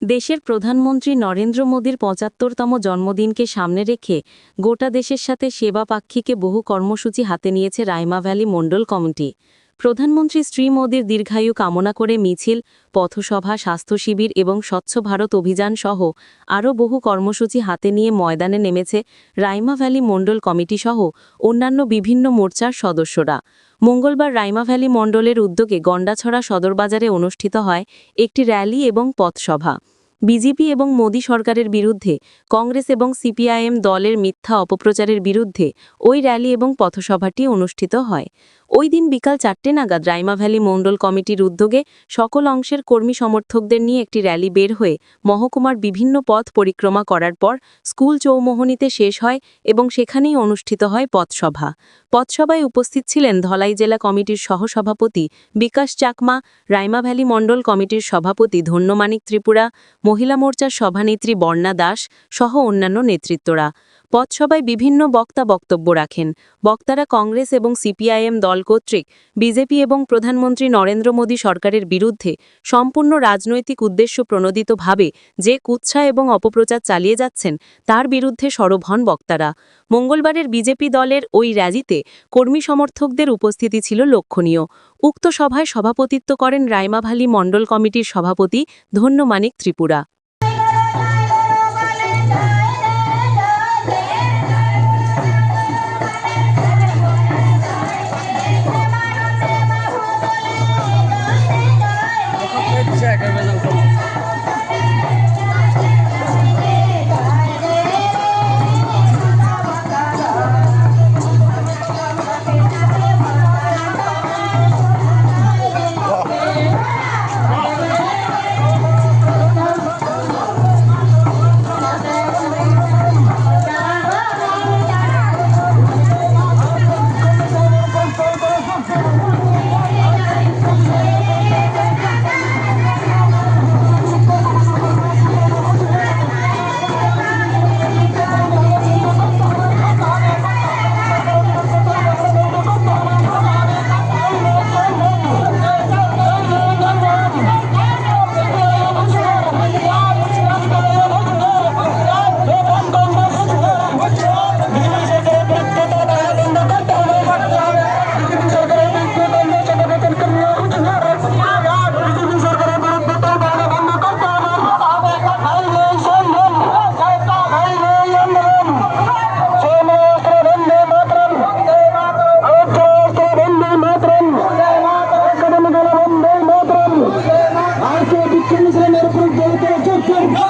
দেশের প্রধানমন্ত্রী নরেন্দ্র মোদীর ৭৫তম জন্মদিনকে সামনে রেখে গোটা দেশের সাথে সেবা পাক্ষিকে বহু কর্মসূচি হাতে নিয়েছে রাইমা ভ্যালি মণ্ডল কমিটি। প্রধানমন্ত্রী শ্রী মোদীর দীর্ঘায়ু কামনা করে মিছিল, পথসভা, স্বাস্থ্য শিবির এবং স্বচ্ছ ভারত অভিযান সহ আরও বহু কর্মসূচি হাতে নিয়ে ময়দানে নেমেছে রাইমা ভ্যালি মণ্ডল কমিটি সহ অন্যান্য বিভিন্ন মোর্চার সদস্যরা। মঙ্গলবার রাইমা ভ্যালি মণ্ডলের উদ্যোগে গন্ডাছড়া সদরবাজারে অনুষ্ঠিত হয় একটি র্যালি এবং পথসভা। বিজেপি এবং মোদী সরকারের বিরুদ্ধে কংগ্রেস এবং সিপিআইএম দলের মিথ্যা অপপ্রচারের বিরুদ্ধে ওই র্যালি এবং পথসভাটি অনুষ্ঠিত হয়। ওই দিন বিকাল ৪টে নাগাদ রাইমা ভ্যালি মণ্ডল কমিটির উদ্যোগে সকল অংশের কর্মী সমর্থকদের নিয়ে একটি র্যালি বের হয়ে মহকুমার বিভিন্ন পথ পরিক্রমা করার পর স্কুল চৌমোহনীতে শেষ হয় এবং সেখানেই অনুষ্ঠিত হয় পথসভা। পথসভায় উপস্থিত ছিলেন ধলাই জেলা কমিটির সহসভাপতি বিকাশ চাকমা, রাইমা ভ্যালি মণ্ডল কমিটির সভাপতি ধন্যমানিক ত্রিপুরা, মহিলা মোর্চার সভানেত্রী বর্ণা দাস সহ অন্যান্য নেতৃত্বরা। পথসভায় বিভিন্ন বক্তা বক্তব্য রাখেন। বক্তারা কংগ্রেস এবং সিপিআইএম দল কর্তৃক বিজেপি এবং প্রধানমন্ত্রী নরেন্দ্র মোদী সরকারের বিরুদ্ধে সম্পূর্ণ রাজনৈতিক উদ্দেশ্য প্রণোদিতভাবে যে কুৎসা এবং অপপ্রচার চালিয়ে যাচ্ছেন তার বিরুদ্ধে সরব হন বক্তারা। মঙ্গলবারের বিজেপি দলের ওই র্যালিতে কর্মী সমর্থকদের উপস্থিতি ছিল লক্ষণীয়। উক্ত সভায় সভাপতিত্ব করেন রাইমা ভ্যালি মণ্ডল কমিটির সভাপতি ধন্যমানিক ত্রিপুরা। Kim is the